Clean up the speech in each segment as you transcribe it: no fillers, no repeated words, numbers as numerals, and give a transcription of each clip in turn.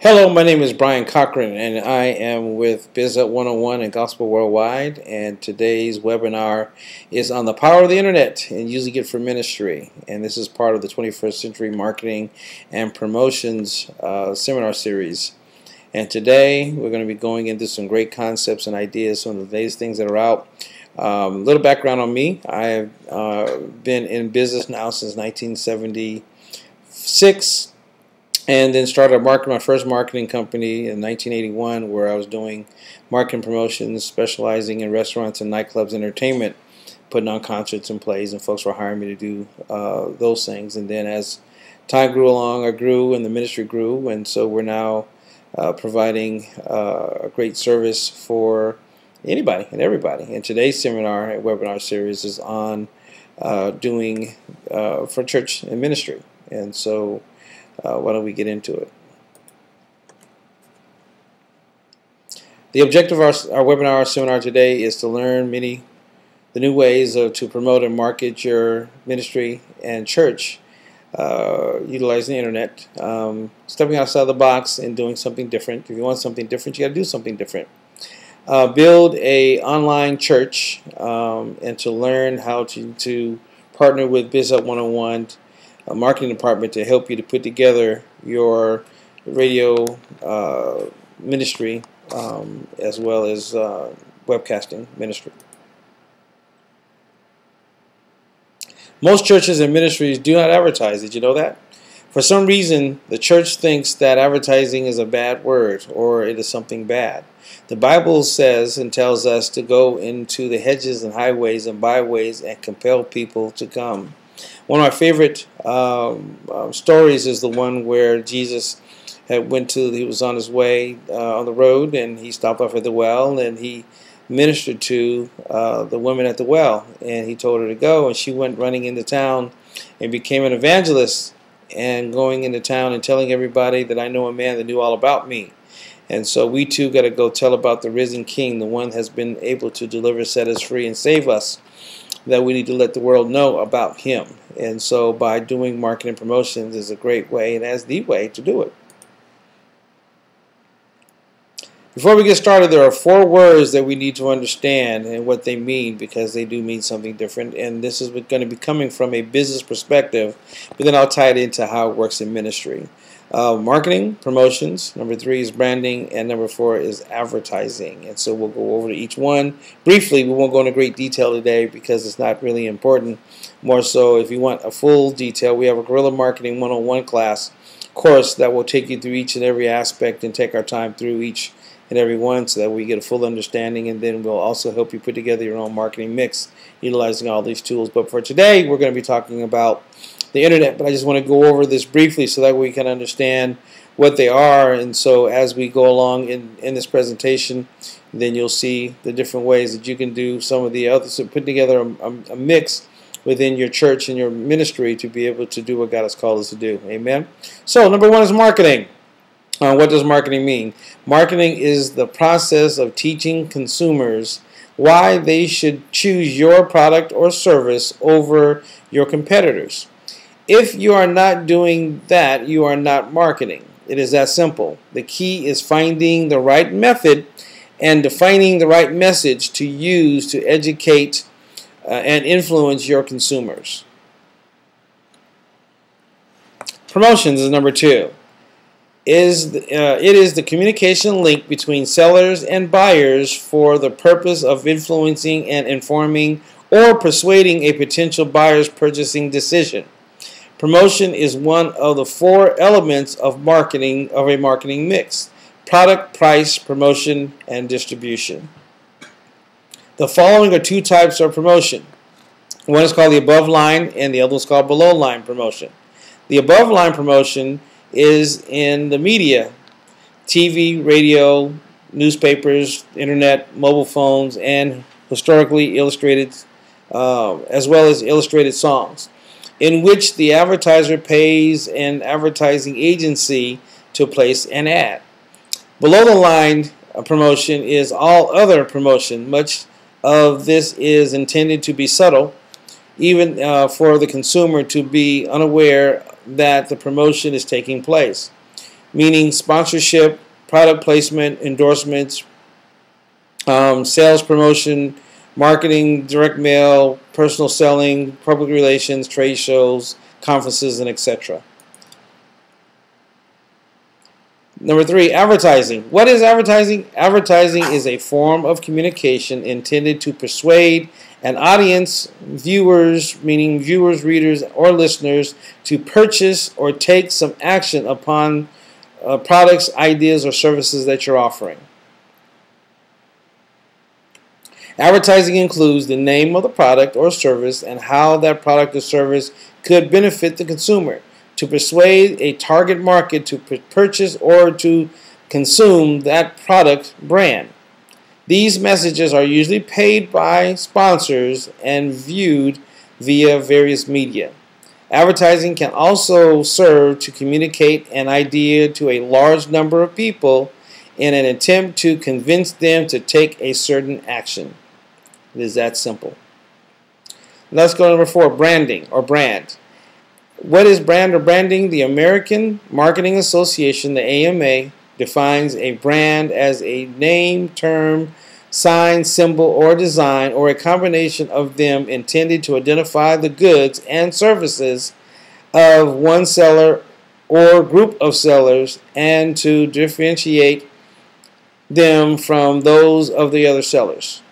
Hello, my name is Brian Cochran, and I am with BizUp 101 and Gospel Worldwide. And today's webinar is on the power of the internet and using it for ministry. And this is part of the 21st Century Marketing and Promotions seminar series. And today we're going to be going into some great concepts and ideas, some of the latest things that are out. A little background on me: I've been in business now since 1976. And then started my first marketing company in 1981, where I was doing marketing promotions, specializing in restaurants and nightclubs, entertainment, putting on concerts and plays, and folks were hiring me to do those things. And then as time grew along, I grew and the ministry grew, and so we're now providing a great service for anybody and everybody. And today's webinar series is on doing for church and ministry. And so why don't we get into it? The objective of our webinar seminar today is to learn the new ways to promote and market your ministry and church utilizing the internet, stepping outside the box and doing something different. If you want something different, you got to do something different. Build a online church and to learn how to partner with BizUp 101, a marketing department, to help you to put together your radio ministry as well as webcasting ministry. Most churches and ministries do not advertise. Did you know that? For some reason, the church thinks that advertising is a bad word or it is something bad. The Bible says and tells us to go into the hedges and highways and byways and compel people to come. One of my favorite stories is the one where Jesus he was on his way on the road, and he stopped off at the well, and he ministered to the woman at the well, and he told her to go, and she went running into town and became an evangelist, and going into town and telling everybody that I know a man that knew all about me. And so we too got to go tell about the risen King, the one that has been able to deliver, set us free, and save us, that we need to let the world know about him. And so by doing marketing promotions is a great way, and as the way to do it. Before we get started, there are 4 words that we need to understand and what they mean, because they do mean something different. And this is going to be coming from a business perspective, but then I'll tie it into how it works in ministry. Marketing, promotions. Number 3 is branding, and number 4 is advertising. And so we'll go over to each one briefly. We won't go into great detail today because it's not really important. More so, if you want a full detail, we have a Guerrilla Marketing 101 course that will take you through each and every aspect and take our time through each and every one so that we get a full understanding, and then we'll also help you put together your own marketing mix utilizing all these tools. But for today, we're going to be talking about the internet, but I just want to go over this briefly so that we can understand what they are. And so as we go along in this presentation, then you'll see the different ways that you can do some of the others, so put together a mix within your church and your ministry to be able to do what God has called us to do. Amen. So number 1 is marketing. What does marketing mean? Marketing is the process of teaching consumers why they should choose your product or service over your competitors. If you are not doing that, you are not marketing. It is that simple. The key is finding the right method and defining the right message to use to educate and influence your consumers. Promotions is number 2. It is the communication link between sellers and buyers for the purpose of influencing and informing or persuading a potential buyer's purchasing decision. Promotion is one of the 4 elements of a marketing mix: product, price, promotion, and distribution. The following are 2 types of promotion. One is called the above line, and the other is called below line promotion. The above line promotion is in the media: TV, radio, newspapers, internet, mobile phones, and historically illustrated, as well as illustrated songs, in which the advertiser pays an advertising agency to place an ad. Below the line promotion is all other promotion. Much of this is intended to be subtle, even for the consumer to be unaware that the promotion is taking place. meaning sponsorship, product placement, endorsements, sales promotion, marketing, direct mail, personal selling, public relations, trade shows, conferences, and etc. Number 3, advertising. What is advertising? Advertising is a form of communication intended to persuade an audience, viewers, meaning viewers, readers, or listeners, to purchase or take some action upon products, ideas, or services that you're offering. Advertising includes the name of the product or service and how that product or service could benefit the consumer, to persuade a target market to purchase or to consume that product brand. These messages are usually paid by sponsors and viewed via various media. Advertising can also serve to communicate an idea to a large number of people in an attempt to convince them to take a certain action. It is that simple. Let's go to number 4, branding or brand. What is brand or branding? The American Marketing Association, the AMA, defines a brand as a name, term, sign, symbol, or design, or a combination of them intended to identify the goods and services of one seller or group of sellers and to differentiate them from those of the other sellers.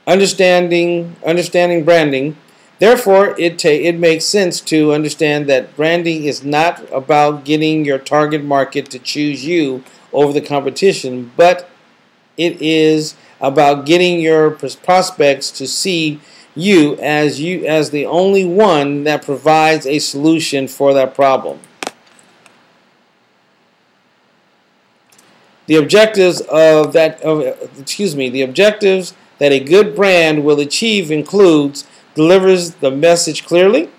Understanding branding. Therefore, it makes sense to understand that branding is not about getting your target market to choose you over the competition, but it is about getting your prospects to see you as the only one that provides a solution for that problem. The objectives that a good brand will achieve includes: delivers the message clearly,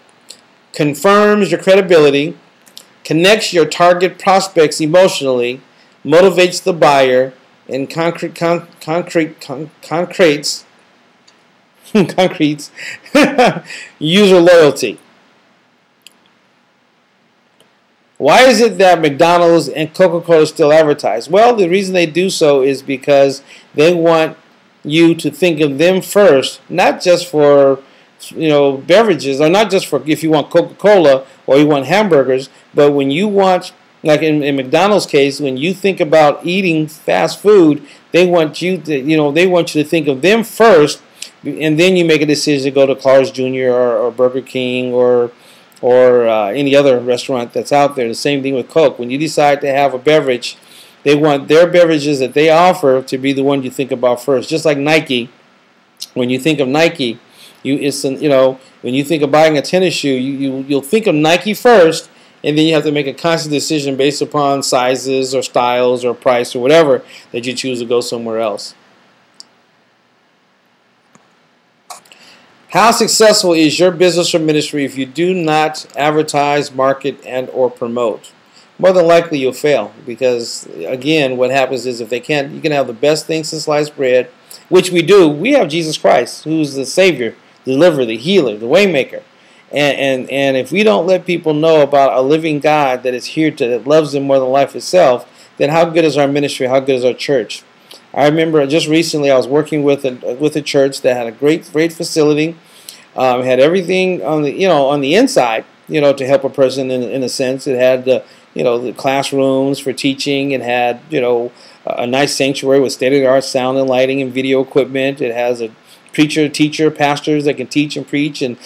confirms your credibility, connects your target prospects emotionally, motivates the buyer, and concretes user loyalty. Why is it that McDonald's and Coca-Cola still advertise? Well, the reason they do so is because they want you to think of them first, not just for beverages, or not just for if you want Coca-Cola or you want hamburgers, but when you want, like in McDonald's case, when you think about eating fast food, they want you to think of them first, and then you make a decision to go to Carl's Jr. or Burger King or any other restaurant that's out there. The same thing with Coke. When you decide to have a beverage, they want their beverages that they offer to be the one you think about first. Just like Nike, when you think of Nike, when you think of buying a tennis shoe, you'll think of Nike first, and then you have to make a conscious decision based upon sizes or styles or price or whatever that you choose to go somewhere else. How successful is your business or ministry if you do not advertise, market, and or promote? More than likely you'll fail, because again, what happens is you can have the best thing since sliced bread, which we do. We have Jesus Christ, who's the Savior, the deliverer, the healer, the waymaker. And if we don't let people know about a living God that is here that loves them more than life itself, then how good is our ministry? How good is our church? I remember just recently I was working with a church that had a great facility, had everything on the inside, to help a person in a sense. It had the classrooms for teaching. It had a nice sanctuary with state-of-the-art sound and lighting and video equipment. It has a preacher, teacher, pastors that can teach and preach, and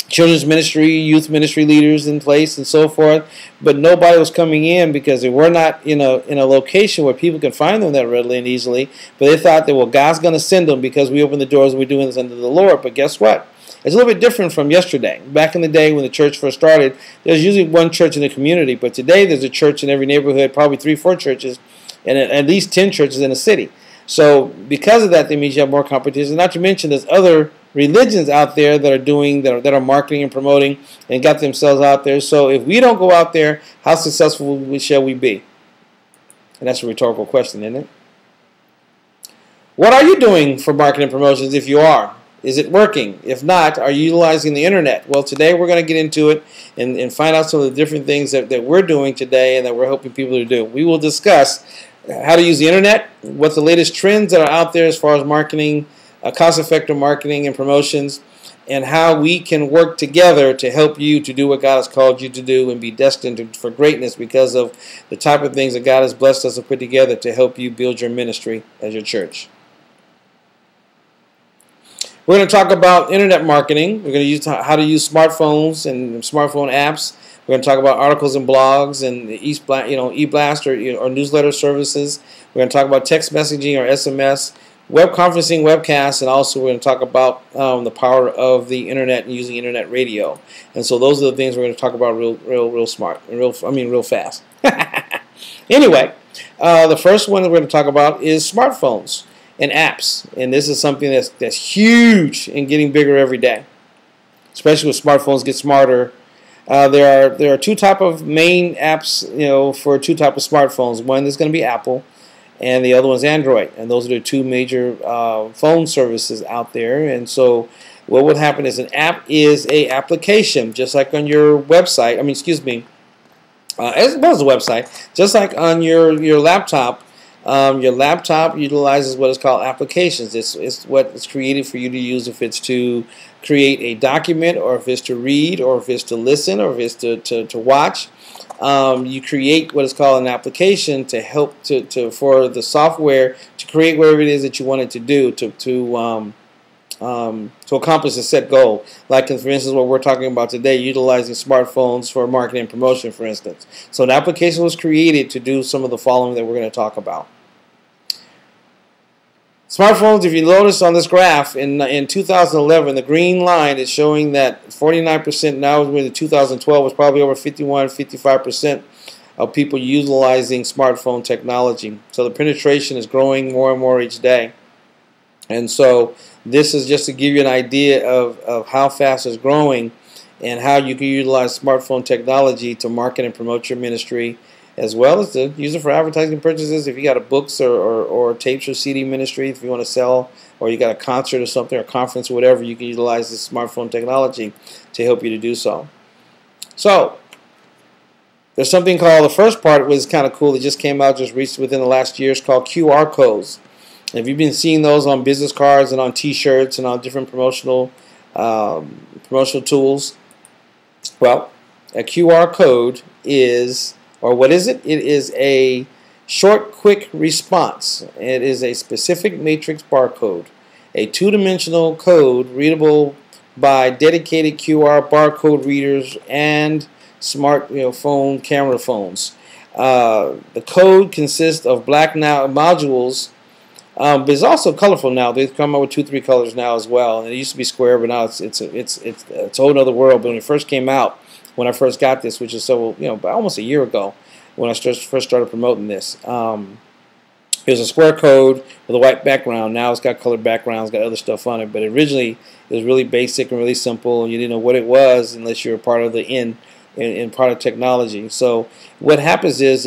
children's ministry, youth ministry leaders in place, and so forth. But nobody was coming in because they were not in a location where people can find them that readily and easily. But they thought that, well, God's going to send them because we open the doors and we're doing this under the Lord. But guess what? It's a little bit different from yesterday. Back in the day when the church first started, there's usually one church in the community. But today there's a church in every neighborhood, probably 3-4 churches, and at least 10 churches in a city. So because of that means you have more competition. Not to mention there's other religions out there that are marketing and promoting and got themselves out there. So if we don't go out there, how successful shall we be? And that's a rhetorical question, isn't it? What are you doing for marketing and promotions if you are? Is it working? If not, are you utilizing the internet? Well, today we're going to get into it and find out some of the different things that we're doing today and that we're helping people to do. We will discuss how to use the internet, what's the latest trends that are out there as far as marketing, cost-effective marketing and promotions, and how we can work together to help you to do what God has called you to do and be destined for greatness because of the type of things that God has blessed us to put together to help you build your ministry as your church. We're going to talk about internet marketing. We're going to use how to use smartphones and smartphone apps. We're going to talk about articles and blogs and e-blast or newsletter services. We're going to talk about text messaging or SMS, web conferencing, webcasts, and also we're going to talk about the power of the internet and using internet radio. And so those are the things we're going to talk about real fast. Anyway, the first one that we're going to talk about is smartphones and apps, and this is something that's huge and getting bigger every day, especially with smartphones get smarter. There are two type of main apps, for two type of smartphones. One is going to be Apple, and the other one's Android, and those are the two major phone services out there. And so, what would happen is an app is a application, just like on your website. As well as a website, just like on your laptop. Your laptop utilizes what is called applications. It's what is created for you to use if it's to create a document, or if it's to read, or if it's to listen, or if it's to watch. You create what is called an application to help for the software to create whatever it is that you want it to do to accomplish a set goal. Like, for instance, what we're talking about today, utilizing smartphones for marketing and promotion, for instance. So an application was created to do some of the following that we're going to talk about. Smartphones, if you notice on this graph, in 2011, the green line is showing that 49% now, in 2012, was probably over 55% of people utilizing smartphone technology. So the penetration is growing more and more each day. And so this is just to give you an idea of how fast it's growing and how you can utilize smartphone technology to market and promote your ministry, as well as to use it for advertising purchases. If you got a books or tapes or CD ministry, if you want to sell, or you got a concert or something, or conference or whatever, you can utilize this smartphone technology to help you to do so. So there's something called, the first part was kind of cool, it just came out just recently within the last year. It's called QR codes. And if you've been seeing those on business cards and on t-shirts and on different promotional tools, well, a QR code is, or what is it? It is a short, quick response. It is a specific matrix barcode, a two-dimensional code readable by dedicated QR barcode readers and smart phone camera phones. The code consists of black modules, but it's also colorful now. They've come out with 2-3 colors now as well. And it used to be square, but now it's a whole other world. But when it first came out, when I first got this, which is almost a year ago, when I first started promoting this, it was a square code with a white background. Now it's got colored backgrounds, got other stuff on it. But originally it was really basic and really simple, and you didn't know what it was unless you were part of the in part of technology. So what happens is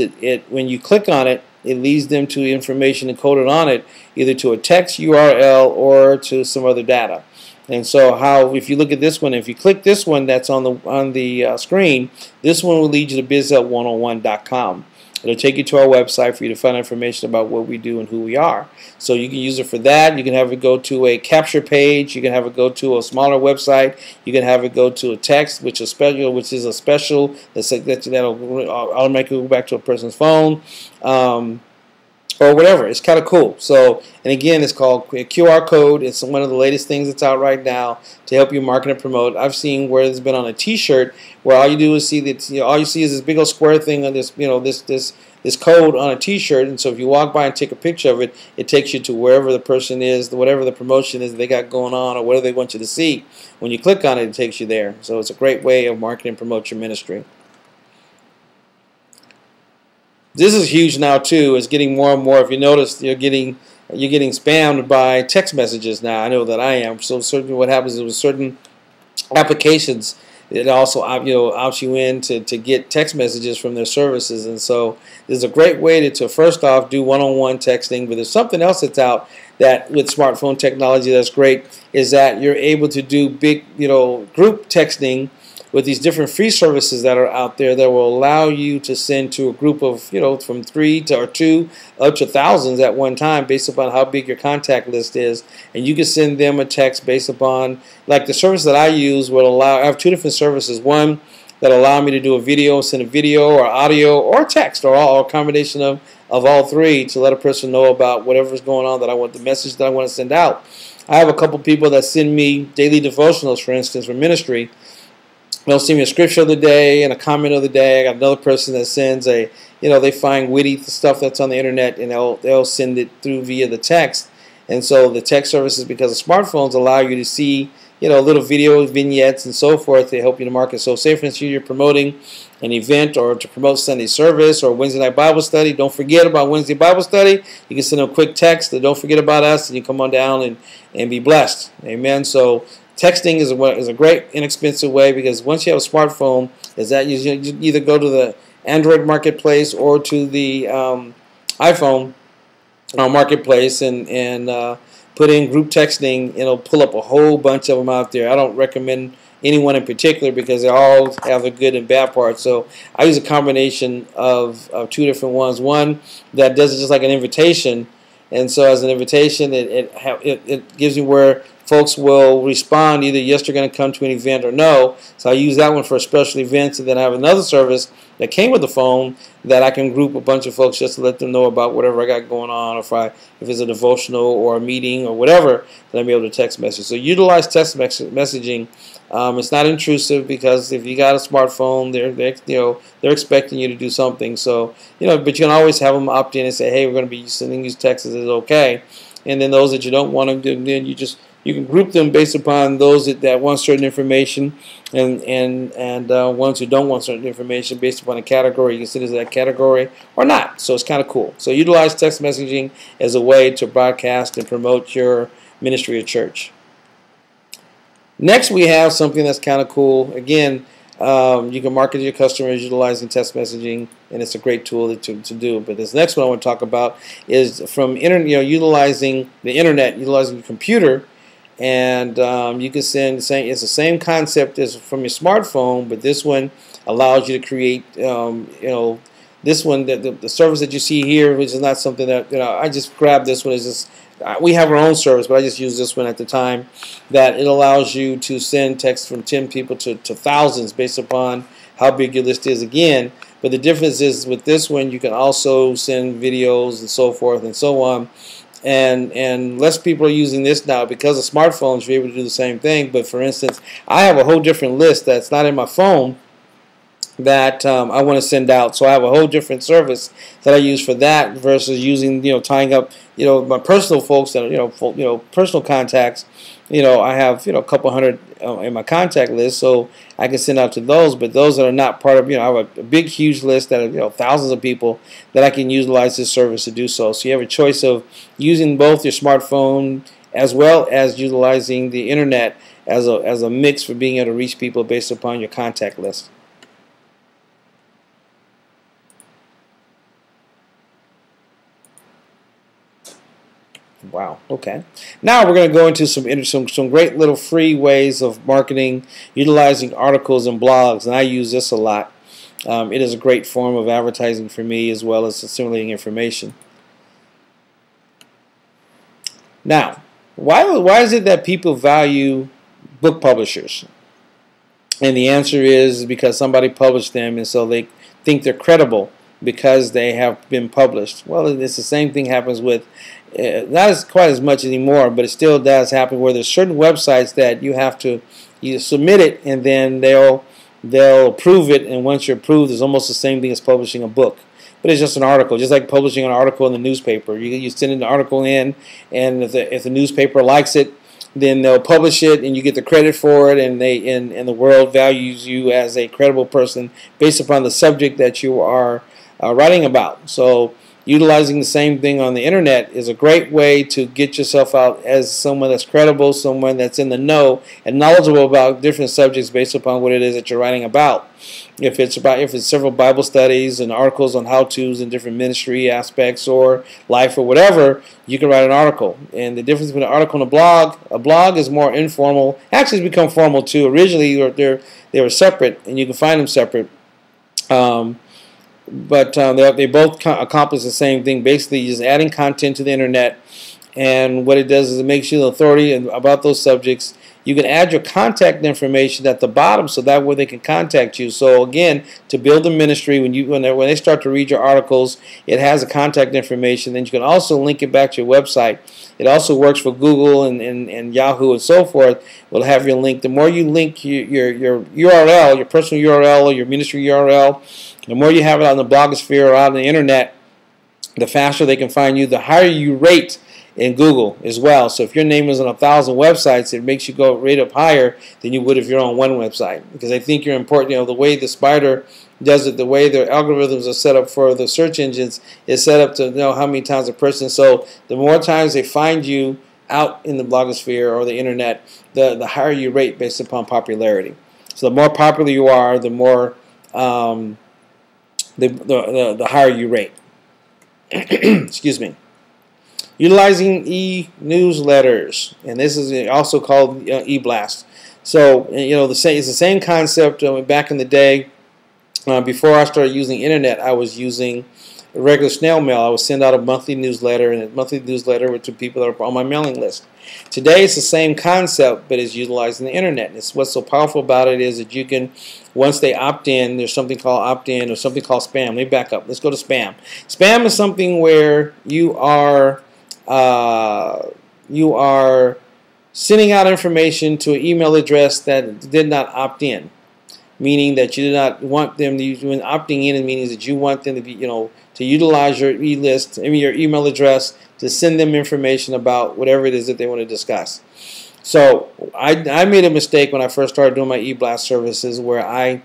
when you click on it, it leads them to information encoded on it, either to a text URL or to some other data. And so if you look at this one, if you click this one that's on the screen, this one will lead you to bizhelp101.com. It'll take you to our website for you to find information about what we do and who we are. So you can use it for that. You can have it go to a capture page. You can have it go to a smaller website. You can have it go to a text, which is a special that'll automatically go back to a person's phone. Or whatever. It's kind of cool. So, and again, it's called a QR code. It's one of the latest things that's out right now to help you market and promote. I've seen where it's been on a T-shirt, where all you do is see that all you see is this big old square thing on this this code on a T-shirt. And so if you walk by and take a picture of it, it takes you to wherever the person is, whatever the promotion is they got going on, or whatever they want you to see. When you click on it, it takes you there. So it's a great way of marketing and promote your ministry. This is huge now too. It's getting more and more. If you notice, you're getting spammed by text messages now. I know that I am. So certainly, what happens is with certain applications, it also opts you in to get text messages from their services. And so this is a great way to first off do one-on-one texting. But there's something else that's out that with smartphone technology that's great, is that you're able to do big group texting with these different free services that are out there that will allow you to send to a group of from 3 or 2 up to thousands at one time, based upon how big your contact list is. And you can send them a text based upon, like the service that I use will allow, I have 2 different services. One that allow me to do a video, send a video or audio or text, or a combination of all 3, to let a person know about whatever's going on, that I want, the message that I want to send out. I have a couple people that send me daily devotionals, for instance, for ministry. They'll send me a scripture of the day and a comment of the day. I got another person that sends they find witty stuff that's on the internet, and they'll send it through via the text. And so the text services, because of smartphones, allow you to see little video vignettes and so forth. They help you to market. So say, for instance, you're promoting an event or to promote Sunday service or Wednesday night Bible study. Don't forget about Wednesday Bible study. You can send them a quick text that don't forget about us, and you come on down and be blessed. Amen. So texting is a great inexpensive way, because once you have a smartphone, is that you either go to the Android marketplace or to the iPhone marketplace and put in group texting. It'll pull up a whole bunch of them out there. I don't recommend anyone in particular, because they all have the good and bad parts. So I use a combination of 2 different ones. One that does it just like an invitation, and so as an invitation, it gives you where folks will respond either yes, they're going to come to an event, or no. So I use that one for special events, and then I have another service that came with the phone that I can group a bunch of folks just to let them know about whatever I got going on, or if it's a devotional or a meeting or whatever, that I'm able to text message. So utilize text messaging. It's not intrusive, because if you got a smartphone, they're expecting you to do something. So but you can always have them opt in and say, hey, we're going to be sending you texts. Is it okay? And then those that you don't want them to, then you can group them based upon those that want certain information, and ones who don't want certain information based upon a category. You can send it to that category or not. So it's kind of cool. So utilize text messaging as a way to broadcast and promote your ministry or church. Next, we have something that's kind of cool. Again, you can market to your customers utilizing text messaging, and it's a great tool to do. But this next one I want to talk about is from utilizing the internet, utilizing your computer. And you can send, it's the same concept as from your smartphone, but this one allows you to create, this one, the service that you see here, which is not something that, I just grabbed this one. Is just, we have our own service, but I just used this one at the time, that it allows you to send text from 10 people to thousands based upon how big your list is again. But the difference is with this one, you can also send videos and so forth and so on. And less people are using this now because of smartphones. You're able to do the same thing. But for instance, I have a whole different list that's not in my phone that I want to send out. So I have a whole different service that I use for that versus using, tying up, my personal folks that personal contacts. I have a couple hundred in my contact list, so I can send out to those. But those that are not part of, I have a big, huge list that of thousands of people that I can utilize this service to do so. So you have a choice of using both your smartphone as well as utilizing the internet as a mix for being able to reach people based upon your contact list. Wow. Okay. Now we're going to go into some great little free ways of marketing, utilizing articles and blogs, and I use this a lot. It is a great form of advertising for me as well as assimilating information. Now, why is it that people value book publishers? And the answer is because somebody published them, and so they think they're credible because they have been published. Well, it's the same thing happens with, not quite as much anymore, but it still does happen where there's certain websites that you submit it, and then they'll approve it, and once you're approved, it's almost the same thing as publishing a book. But it's just an article, just like publishing an article in the newspaper. You send an article in, and if the newspaper likes it, then they'll publish it, and you get the credit for it, and the world values you as a credible person based upon the subject that you are writing about. So utilizing the same thing on the internet is a great way to get yourself out as someone that's credible, someone that's in the know and knowledgeable about different subjects based upon what it is that you're writing about. If it's several Bible studies and articles on how-tos and different ministry aspects or life or whatever, you can write an article. And the difference between an article and a blog is more informal. Actually, it's become formal too. Originally, they were separate, and you can find them separate. But they both accomplish the same thing. Basically, just adding content to the internet, and what it does is it makes you the authority about those subjects. You can add your contact information at the bottom, so that way they can contact you. So again, to build a ministry, when they start to read your articles, it has a contact information. Then you can also link it back to your website. It also works for Google and Yahoo and so forth. Will have your link. The more you link your URL, your personal URL or your ministry URL, the more you have it on the blogosphere or out on the internet, the faster they can find you, the higher you rate in Google as well. So if your name is on 1,000 websites, it makes you go rate up higher than you would if you're on one website, because I think you're important. You know, the way the spider does it, the way their algorithms are set up for the search engines is set up to know how many times a person. So the more times they find you out in the blogosphere or the internet, the higher you rate based upon popularity. So the more popular you are, the more the higher you rate. Excuse me. Utilizing e-newsletters, and this is also called e-blast. So it's the same concept. Back in the day, before I started using internet, I was using regular snail mail. I would send out a monthly newsletter, and a monthly newsletter were to people that are on my mailing list. Today, it's the same concept, but it's utilizing the internet. And it's what's so powerful about it is that you can, once they opt in, there's something called opt-in or something called spam. Let me back up. Let's go to spam. Spam is something where you are sending out information to an email address that did not opt in, meaning that you do not want them to use. When opting in, it means that you want them to be, to utilize your your email address to send them information about whatever it is that they want to discuss. So I made a mistake when I first started doing my e-blast services, where I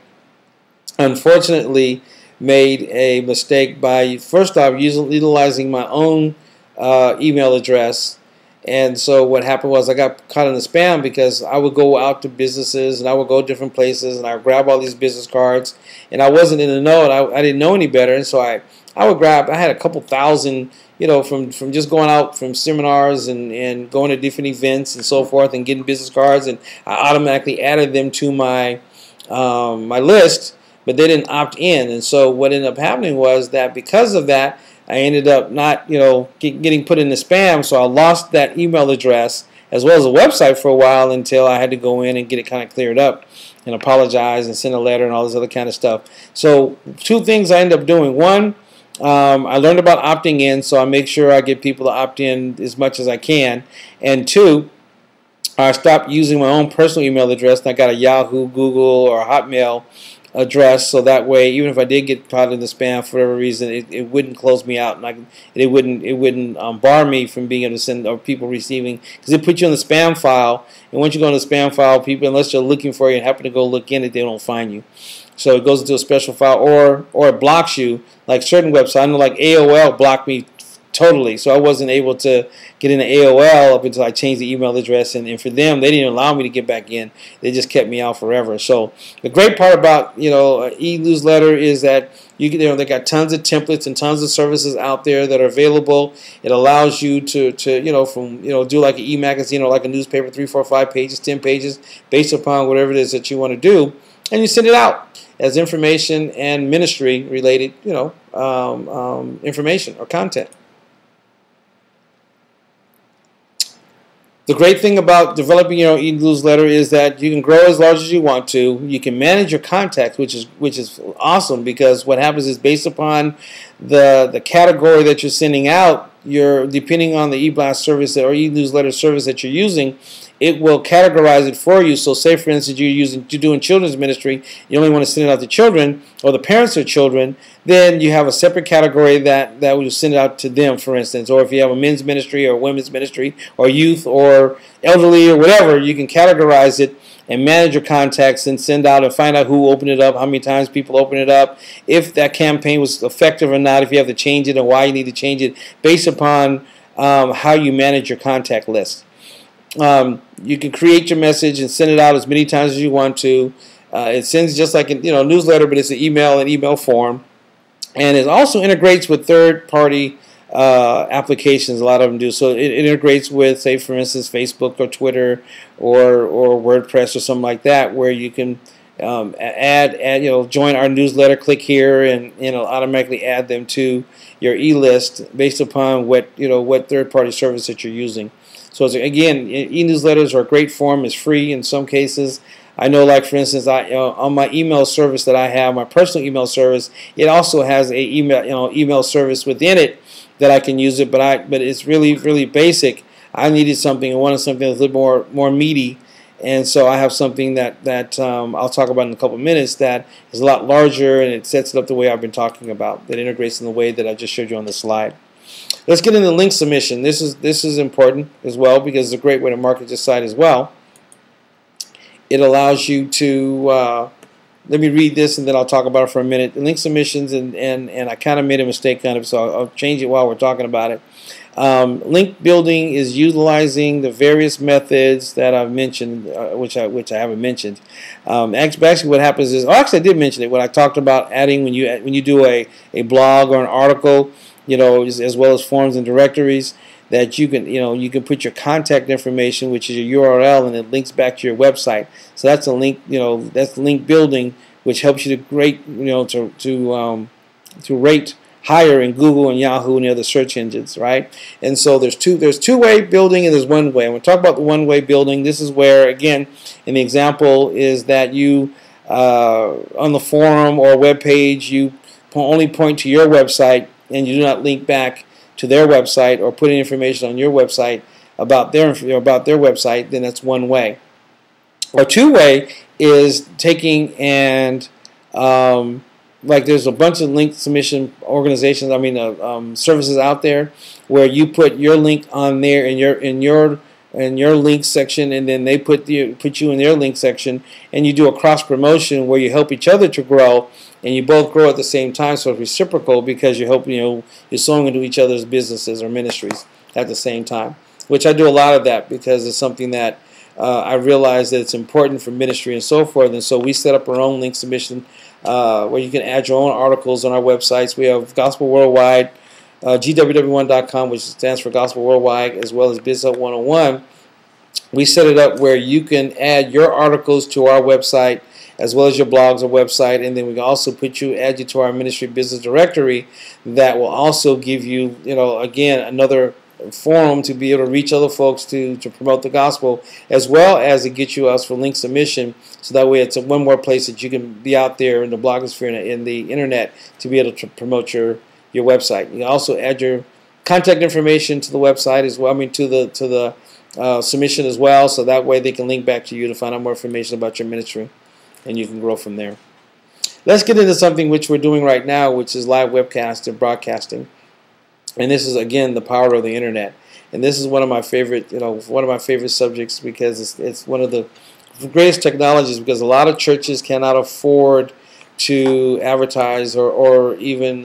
unfortunately made a mistake by first off utilizing my own email address. And so what happened was I got caught in the spam, because I would go out to businesses and I would go different places and I would grab all these business cards, and I wasn't in the know, and I didn't know any better. And so I had a couple thousand, from just going out from seminars and going to different events and so forth and getting business cards, and I automatically added them to my my list, but they didn't opt in. And so what ended up happening was that because of that, I ended up not, getting put in the spam, so I lost that email address as well as a website for a while until I had to go in and get it kind of cleared up and apologize and send a letter and all this other kind of stuff. So two things I ended up doing. One, I learned about opting in, so I make sure I get people to opt in as much as I can. And two, I stopped using my own personal email address, and I got a Yahoo, Google, or Hotmail address, so that way, even if I did get caught in the spam for whatever reason, it wouldn't close me out, and it wouldn't bar me from being able to send, or people receiving, because it puts you in the spam file, and once you go in the spam file, people, unless they're looking for you and happen to go look in it, they don't find you. So it goes into a special file, or it blocks you, like certain websites. I know, like AOL blocked me totally, so I wasn't able to get into AOL up until I changed the email address, and for them, they didn't allow me to get back in. They just kept me out forever. So the great part about e-newsletter is that they got tons of templates and tons of services out there that are available. It allows you to do like an e-magazine or like a newspaper, 3, 4, 5 pages, 10 pages, based upon whatever it is that you want to do, and you send it out as information and ministry related information or content. The great thing about developing your own e-newsletter is that you can grow as large as you want to. You can manage your contacts, which is awesome, because what happens is, based upon the category that you're sending out, depending on the e-blast service or e-newsletter service that you're using, it will categorize it for you. So say, for instance, you're doing children's ministry, you only want to send it out to children, or the parents of children, then you have a separate category that will send it out to them, for instance. Or if you have a men's ministry or women's ministry or youth or elderly or whatever, you can categorize it and manage your contacts and send out and find out who opened it up, how many times people opened it up, if that campaign was effective or not, if you have to change it and why you need to change it based upon how you manage your contact list. You can create your message and send it out as many times as you want to. It sends just like a newsletter, but it's an email form. And it also integrates with third-party applications. A lot of them do. So it integrates with, say, for instance, Facebook or Twitter or WordPress or something like that, where you can join our newsletter. Click here, and automatically add them to your e-list based upon what third-party service that you're using. So again, e-newsletters are a great form. It's free in some cases. I know, like for instance, on my email service that I have, my personal email service, it also has a email service within it that I can use it, but it's really basic. I needed something and wanted something that's a little more meaty, and so I have something that I'll talk about in a couple of minutes that is a lot larger, and it sets it up the way I've been talking about. That integrates in the way that I just showed you on the slide. Let's get into link submission. This is important as well because it's a great way to market your site as well. It allows you to, let me read this and then I'll talk about it for a minute. The link submissions, and I kind of made a mistake on it, so I'll change it while we're talking about it. Link building is utilizing the various methods that I've mentioned, which I haven't mentioned. Actually, what happens is, actually I did mention it when I talked about adding when you do a blog or an article, as well as forms and directories, that you can put your contact information, which is your URL, and it links back to your website. So that's a link, that's link building, which helps you to rate, to rate higher in Google and Yahoo and the other search engines, right? And so there's two-way building and there's one-way. And we'll talk about the one-way building. This is where, again, an example is that you on the forum or web page, you only point to your website and you do not link back to their website or put any information on your website about their website. Then that's one way. Or two-way is taking and like there's a bunch of link submission organizations, services out there where you put your link on there in your link section, and then they put you in their link section, and you do a cross promotion where you help each other to grow, and you both grow at the same time. So it's reciprocal because you're helping, you're sowing into each other's businesses or ministries at the same time. Which I do a lot of that because it's something that I realize that it's important for ministry and so forth. And so we set up our own link submission where you can add your own articles on our websites. We have Gospel Worldwide, GWW1.com, which stands for Gospel Worldwide, as well as Biz Hub 101. We set it up where you can add your articles to our website as well as your blogs or website, and then we can also add you to our ministry business directory that will also give you, again, another forum to be able to reach other folks to promote the gospel, as well as to get you us for link submission, so that way it's one more place that you can be out there in the blogosphere and in the internet to be able to promote your website. You can also add your contact information to the website as well, to the submission as well, so that way they can link back to you to find out more information about your ministry, and you can grow from there. Let's get into something which we're doing right now, which is live webcast and broadcasting. And this is, again, the power of the internet. And this is one of my favorite, subjects because it's one of the greatest technologies, because a lot of churches cannot afford to advertise or even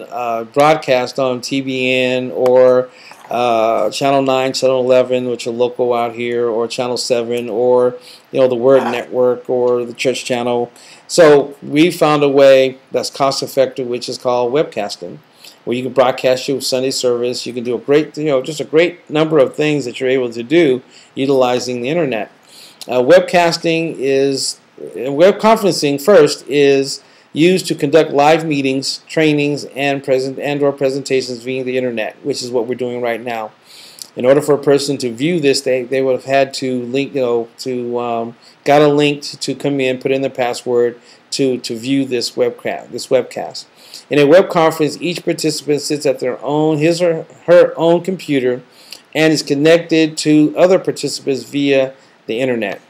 broadcast on TBN or Channel 9, Channel 11, which are local out here, or Channel 7, or the Word Network or the Church Channel. So we found a way that's cost effective, which is called webcasting, where you can broadcast your Sunday service. You can do a great, just a great number of things that you're able to do utilizing the internet. Web conferencing first is used to conduct live meetings, trainings, and or presentations via the internet, which is what we're doing right now. In order for a person to view this, they would have had to link, got a link to come in, put in their password to view this webcast. In a web conference, each participant sits at his or her own computer and is connected to other participants via the internet.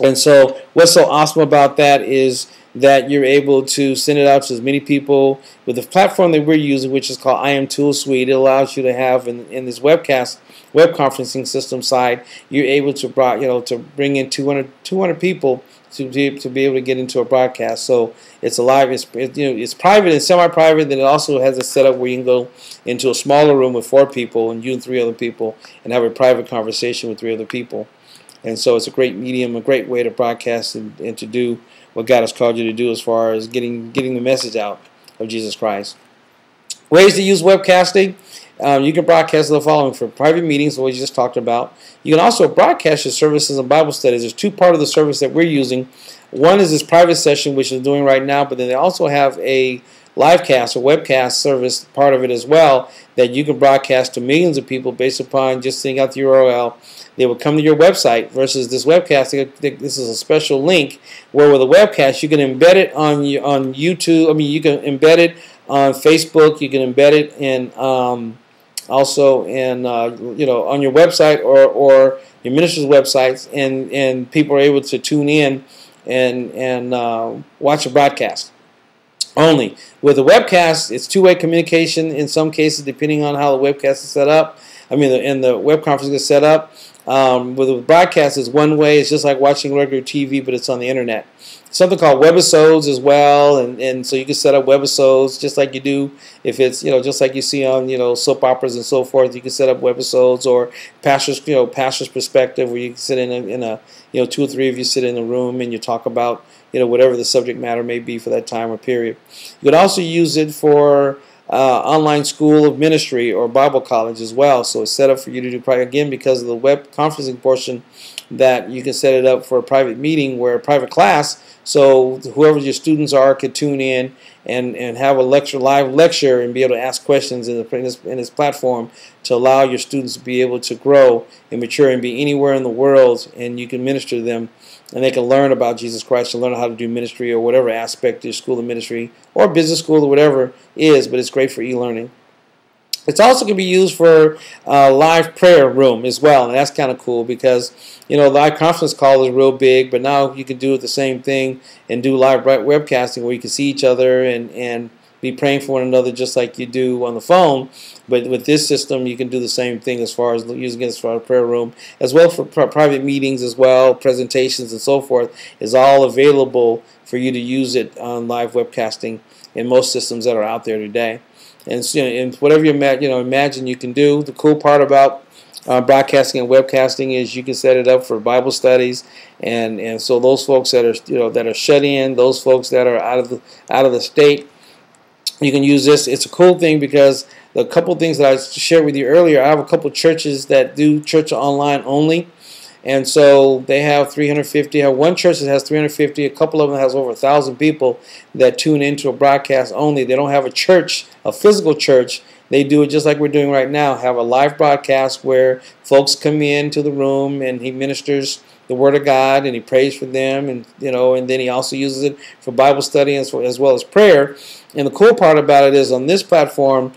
And so what's so awesome about that is that you're able to send it out to as many people with the platform that we're using, which is called IM Tool Suite. It allows you to have in this webcast web conferencing system side, you're able to to bring in 200 people to be able to get into a broadcast. So it's alive. It's private and semi-private. Then it also has a setup where you can go into a smaller room with 4 people and you and 3 other people and have a private conversation with 3 other people. And so it's a great medium, a great way to broadcast and to do what God has called you to do as far as getting the message out of Jesus Christ. Ways to use webcasting. You can broadcast the following for private meetings, what we just talked about. You can also broadcast your services and Bible studies. There's 2 parts of the service that we're using. One is this private session, which is doing right now, but then they also have a live cast, a webcast service, part of it as well, that you can broadcast to millions of people based upon just sending out the URL. They will come to your website versus this webcast. This is a special link where with a webcast you can embed it on YouTube. I mean, you can embed it on Facebook. You can embed it in also in on your website or your minister's websites, and people are able to tune in and watch a broadcast. Only with a webcast, it's 2-way communication in some cases, depending on how the webcast is set up. I mean, and the web conference is set up. With a broadcast, it's one way. It's just like watching regular TV, but it's on the internet. Something called webisodes as well, and so you can set up webisodes just like you do if it's just like you see on soap operas and so forth. You can set up webisodes or pastor's perspective, where you can sit in a 2 or 3 of you sit in a room and you talk about whatever the subject matter may be for that time or period. You can also use it for online school of ministry or Bible college as well. So it's set up for you to do, again, because of the web conferencing portion, that you can set it up for a private meeting where a private class, so whoever your students are could tune in and have a live lecture and be able to ask questions in this platform to allow your students to be able to grow and mature and be anywhere in the world, and you can minister to them and they can learn about Jesus Christ and learn how to do ministry or whatever aspect of your school of ministry or business school or whatever is, but it's great for e-learning. It's also going to be used for live prayer room as well, and that's kind of cool because live conference call is real big, but now you can do the same thing and do live webcasting where you can see each other and be praying for one another just like you do on the phone. But with this system, you can do the same thing as far as using it for a prayer room, as well for private meetings as well, presentations and so forth. Is all available for you to use it on live webcasting in most systems that are out there today. And whatever you imagine you can do. The cool part about broadcasting and webcasting is you can set it up for Bible studies, and so those folks that are that are shut in, those folks that are out of the state, you can use this. It's a cool thing because the couple things that I shared with you earlier, I have a couple churches that do church online only. And so they have 350. I have one church that has 350. A couple of them has over 1,000 people that tune into a broadcast only. They don't have a church, a physical church. They do it just like we're doing right now. Have a live broadcast where folks come into the room and he ministers the Word of God and he prays for them, and and then he also uses it for Bible study as well as prayer. And the cool part about it is on this platform,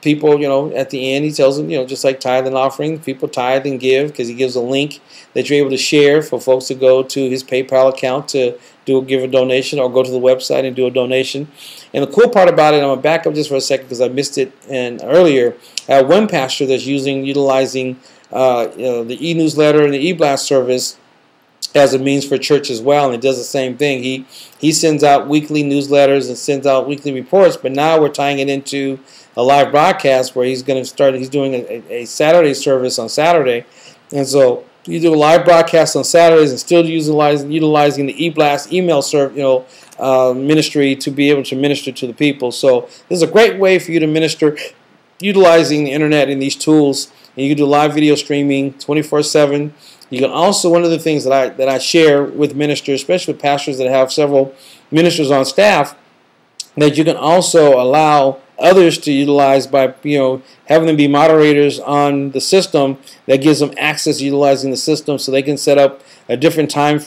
people, at the end he tells them, just like tithe and offering, people tithe and give because he gives a link that you're able to share for folks to go to his PayPal account to give a donation, or go to the website and do a donation. And the cool part about it, I'm going to back up just for a second because I missed it earlier. I have one pastor that's utilizing the e-newsletter and the e-blast service as a means for church as well, and it does the same thing. He sends out weekly newsletters and sends out weekly reports, but now we're tying it into a live broadcast where he's doing a Saturday service on Saturday, and so you do a live broadcast on Saturdays and still utilizing the e-blast email ministry to be able to minister to the people. So this is a great way for you to minister utilizing the internet and these tools. And you can do live video streaming 24/7. You can also, one of the things that I share with ministers, especially with pastors that have several ministers on staff, that you can also allow others to utilize by having them be moderators on the system that gives them access utilizing the system, so they can set up a different time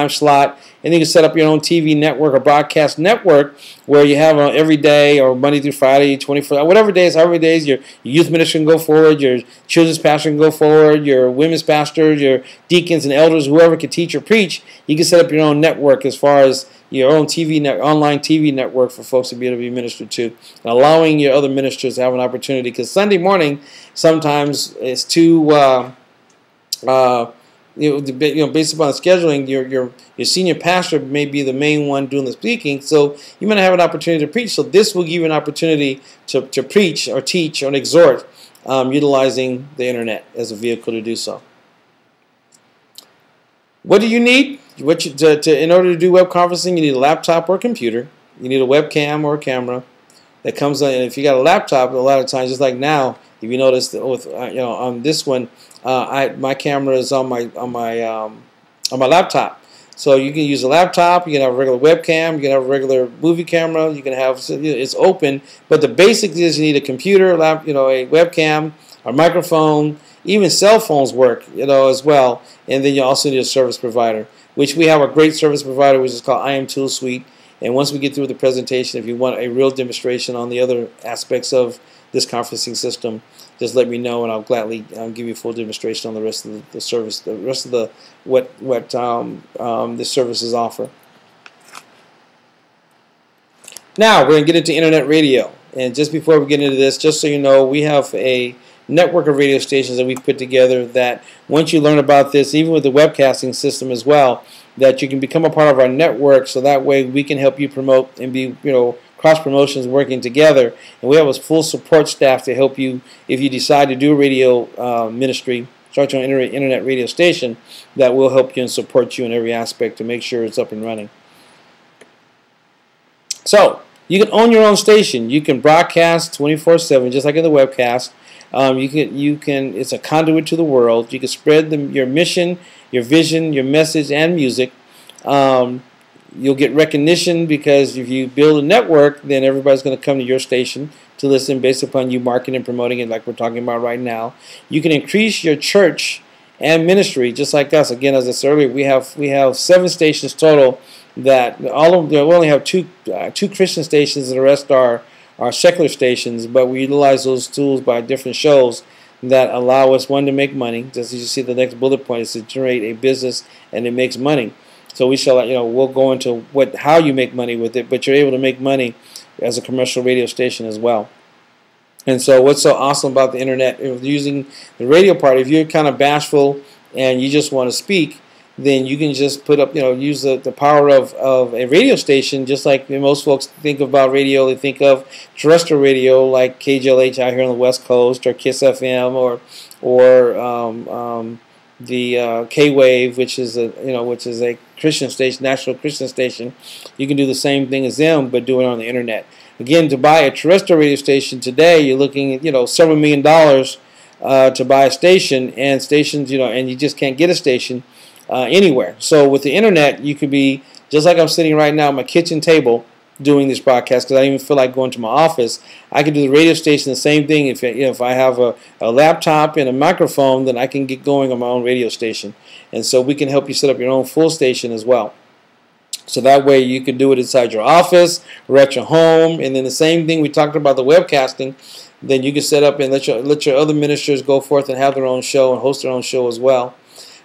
slot, and you can set up your own TV network or broadcast network where you have every day or Monday through Friday, 24, whatever days, however days your youth minister can go forward, your children's pastor can go forward, your women's pastors, your deacons and elders, whoever can teach or preach. You can set up your own network as far as your own online TV network for folks to be able to be ministered to, and allowing your other ministers to have an opportunity. Because Sunday morning sometimes it's too, based upon the scheduling, your senior pastor may be the main one doing the speaking, so you might not have an opportunity to preach. So this will give you an opportunity to preach or teach or exhort, utilizing the internet as a vehicle to do so. What do you need? In order to do web conferencing, you need a laptop or a computer. You need a webcam or a camera that comes on. And if you got a laptop, a lot of times, just like now, if you notice that with on this one, my camera is on my laptop. So you can use a laptop. You can have a regular webcam. You can have a regular movie camera. You can have it's open. But the basic is you need a computer, a webcam, a microphone. Even cell phones work, as well. And then you also need a service provider, which we have a great service provider, which is called IM Tool Suite. And once we get through the presentation, if you want a real demonstration on the other aspects of this conferencing system, just let me know, and I'll gladly give you a full demonstration on the rest of the service, the rest of the what the services offer. Now we're going to get into internet radio, and just before we get into this, just so you know, we have a network of radio stations that we've put together that once you learn about this, even with the webcasting system as well, that you can become a part of our network, so that way we can help you promote and be, cross promotions working together. And we have a full support staff to help you if you decide to do a radio ministry, start your own internet radio station, that will help you and support you in every aspect to make sure it's up and running. So you can own your own station. You can broadcast 24/7, just like in the webcast. It's a conduit to the world. You can spread your mission, your vision, your message, and music. You'll get recognition because if you build a network, then everybody's going to come to your station to listen based upon you marketing and promoting it like we're talking about right now. You can increase your church and ministry just like us. Again, as I said earlier, we have 7 stations total. That we only have two Christian stations, and the rest are secular stations, but we utilize those tools by different shows that allow us, one, to make money. Just as you see, the next bullet point is to generate a business, and it makes money. So we shall, we'll go into how you make money with it, but you're able to make money as a commercial radio station as well. And so what's so awesome about the internet, using the radio part, if you're kind of bashful and you just want to speak, then you can just put up, use the power of a radio station, just like most folks think about radio. They think of terrestrial radio like KJLH out here on the West Coast, or KISS FM, or the K-Wave, which is a Christian station, national Christian station. You can do the same thing as them, but do it on the internet. Again, to buy a terrestrial radio station today, you're looking at several $1 million to buy a station, and stations, and you just can't get a station anywhere. So with the internet, you could be just like I'm sitting right now at my kitchen table doing this broadcast, because I don't even feel like going to my office. I can do the radio station the same thing. If I have a laptop and a microphone, then I can get going on my own radio station. And so we can help you set up your own full station as well. So that way you can do it inside your office or at your home. And then the same thing we talked about, the webcasting, then you can set up and let your other ministers go forth and have their own show and host their own show as well.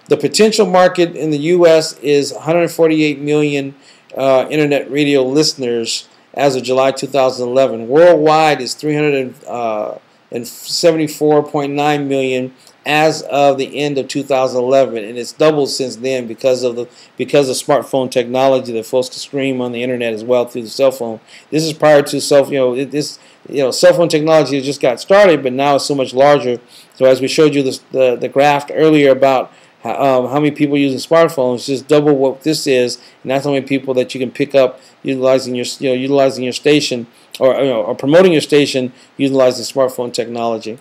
The potential market in the U.S. is 148 million internet radio listeners as of July 2011. Worldwide is 374.9 million as of the end of 2011, and it's doubled since then because of smartphone technology that folks can stream on the internet as well through the cell phone. This is prior to cell phone technology has just got started, but now it's so much larger. So as we showed you the graph earlier about how many people using smartphones, just double what this is, and that's how many people that you can pick up utilizing your station or promoting your station utilizing smartphone technology.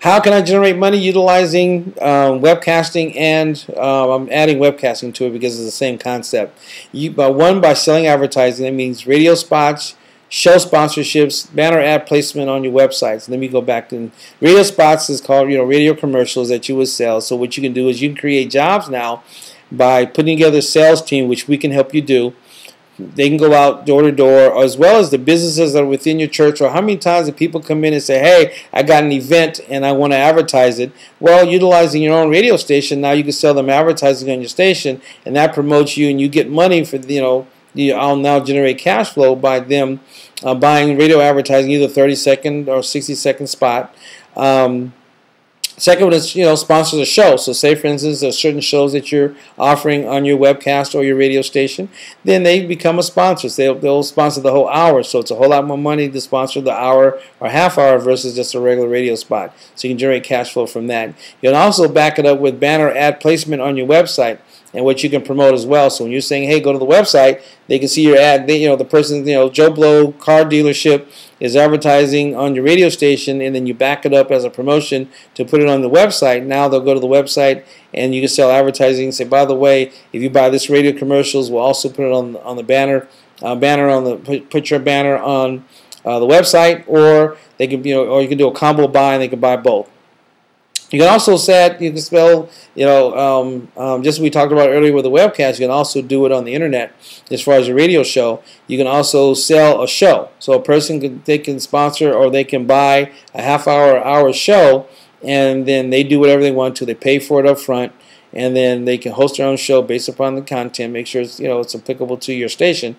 How can I generate money utilizing webcasting? And I'm adding webcasting to it because it's the same concept. By selling advertising. That means radio spots, show sponsorships, banner ad placement on your websites. Let me go back. And radio spots is called, radio commercials that you would sell. So what you can do is you can create jobs now by putting together a sales team, which we can help you do. They can go out door to door, as well as the businesses that are within your church. Or how many times do people come in and say, hey, I got an event and I want to advertise it? Well, utilizing your own radio station, now you can sell them advertising on your station, and that promotes you, and you get money for, I'll now generate cash flow by them buying radio advertising, either 30-second or 60-second spot. Second one is, sponsors a show. So say, for instance, there's certain shows that you're offering on your webcast or your radio station. Then they become a sponsor. So they'll sponsor the whole hour. So it's a whole lot more money to sponsor the hour or half hour versus just a regular radio spot. So you can generate cash flow from that. You can also back it up with banner ad placement on your website, and what you can promote as well. So when you're saying, hey, go to the website, they can see your ad. The person, Joe Blow car dealership is advertising on your radio station, and then you back it up as a promotion to put it on the website. Now they'll go to the website, and you can sell advertising and say, by the way, if you buy this radio commercials, we'll also put it on the banner, put your banner on the website, or they can, or you can do a combo buy, and they can buy both. You can also spell, just as we talked about earlier with the webcast, you can also do it on the internet as far as a radio show. You can also sell a show. So a person they can sponsor, or they can buy a half hour or hour show, and then they do whatever they want to. They pay for it up front, and then they can host their own show based upon the content, make sure it's applicable to your station.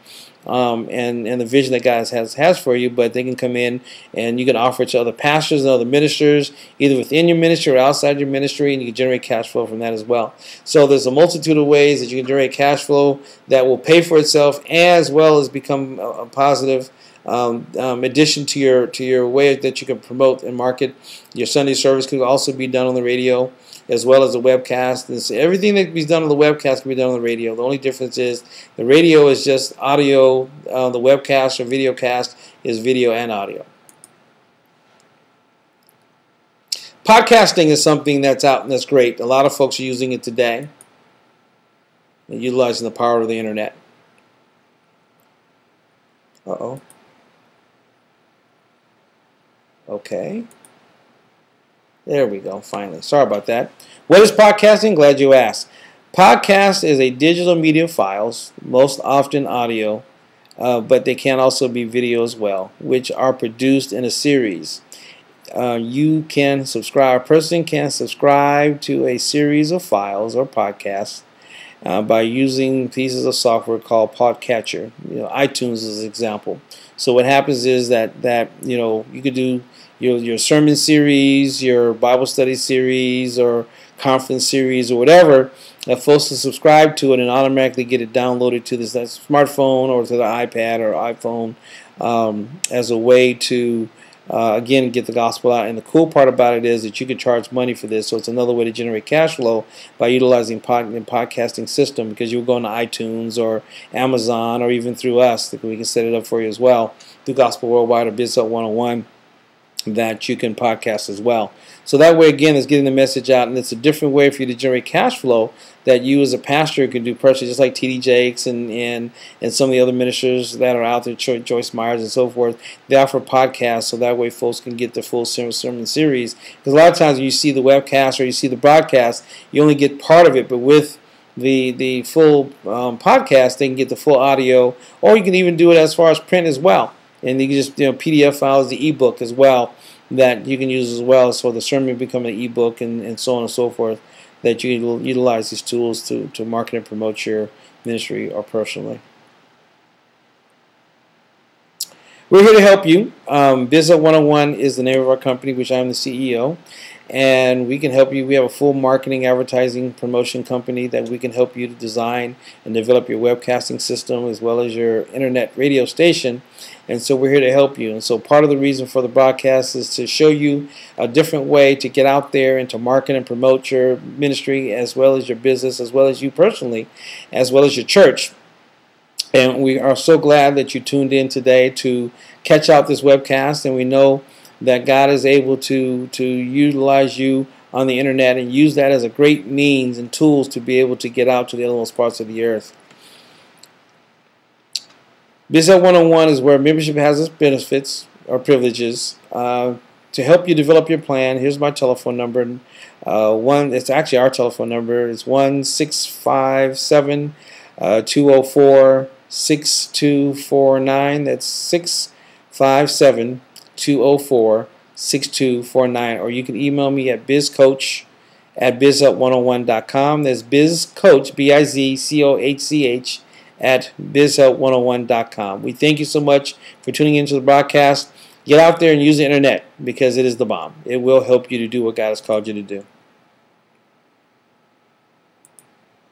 And the vision that God has for you, but they can come in and you can offer it to other pastors and other ministers, either within your ministry or outside your ministry, and you can generate cash flow from that as well. So there's a multitude of ways that you can generate cash flow that will pay for itself, as well as become a positive addition to your way that you can promote and market. Your Sunday service could also be done on the radio, as well as the webcast. And so everything that can be done on the webcast can be done on the radio. The only difference is the radio is just audio, the webcast or video cast is video and audio. Podcasting is something that's out and that's great. A lot of folks are using it today and utilizing the power of the internet. Uh-oh. Okay. There we go, finally. Sorry about that. What is podcasting? Glad you asked. Podcast is a digital media files, most often audio, but they can also be video as well, which are produced in a series. You can subscribe, a person can subscribe to a series of files or podcasts by using pieces of software called Podcatcher. iTunes is an example. So what happens is that you could do your sermon series, your Bible study series, or conference series, or whatever, that folks will subscribe to it and automatically get it downloaded to this smartphone or to the iPad or iPhone as a way to, again, get the gospel out. And the cool part about it is that you can charge money for this, so it's another way to generate cash flow by utilizing the podcasting system, because you'll go into iTunes or Amazon, or even through us, we can set it up for you as well, through Gospel Worldwide or Biz Up 101. That you can podcast as well. So that way, again, is getting the message out, and it's a different way for you to generate cash flow that you as a pastor can do personally, just like T.D. Jakes and some of the other ministers that are out there, Joyce Myers and so forth. They offer podcasts, so that way folks can get the full sermon series. Because a lot of times when you see the webcast or you see the broadcast, you only get part of it, but with the full podcast, they can get the full audio, or you can even do it as far as print as well. And you can just PDF files, the ebook as well, that you can use as well. So the sermon become an ebook, and so on and so forth. That you can utilize these tools to market and promote your ministry or personally. We're here to help you. Biz Up 101 is the name of our company, which I'm the CEO. And we can help you. We have a full marketing, advertising, promotion company that we can help you to design and develop your webcasting system as well as your internet radio station. And so we're here to help you. And so part of the reason for the broadcast is to show you a different way to get out there and to market and promote your ministry, as well as your business, as well as you personally, as well as your church. And we are so glad that you tuned in today to catch out this webcast. And we know that God is able to utilize you on the internet and use that as a great means and tools to be able to get out to the othermost parts of the earth. BizHelp 101 is where membership has its benefits or privileges. To help you develop your plan, here's my telephone number. It's actually our telephone number. It's 1-657-204-6249. That's 657-204-6249. Or you can email me at bizcoach@bizhelp101.com. That's bizcoach, bizcoach at bizhelp101.com. We thank you so much for tuning into the broadcast. Get out there and use the internet because it is the bomb. It will help you to do what God has called you to do.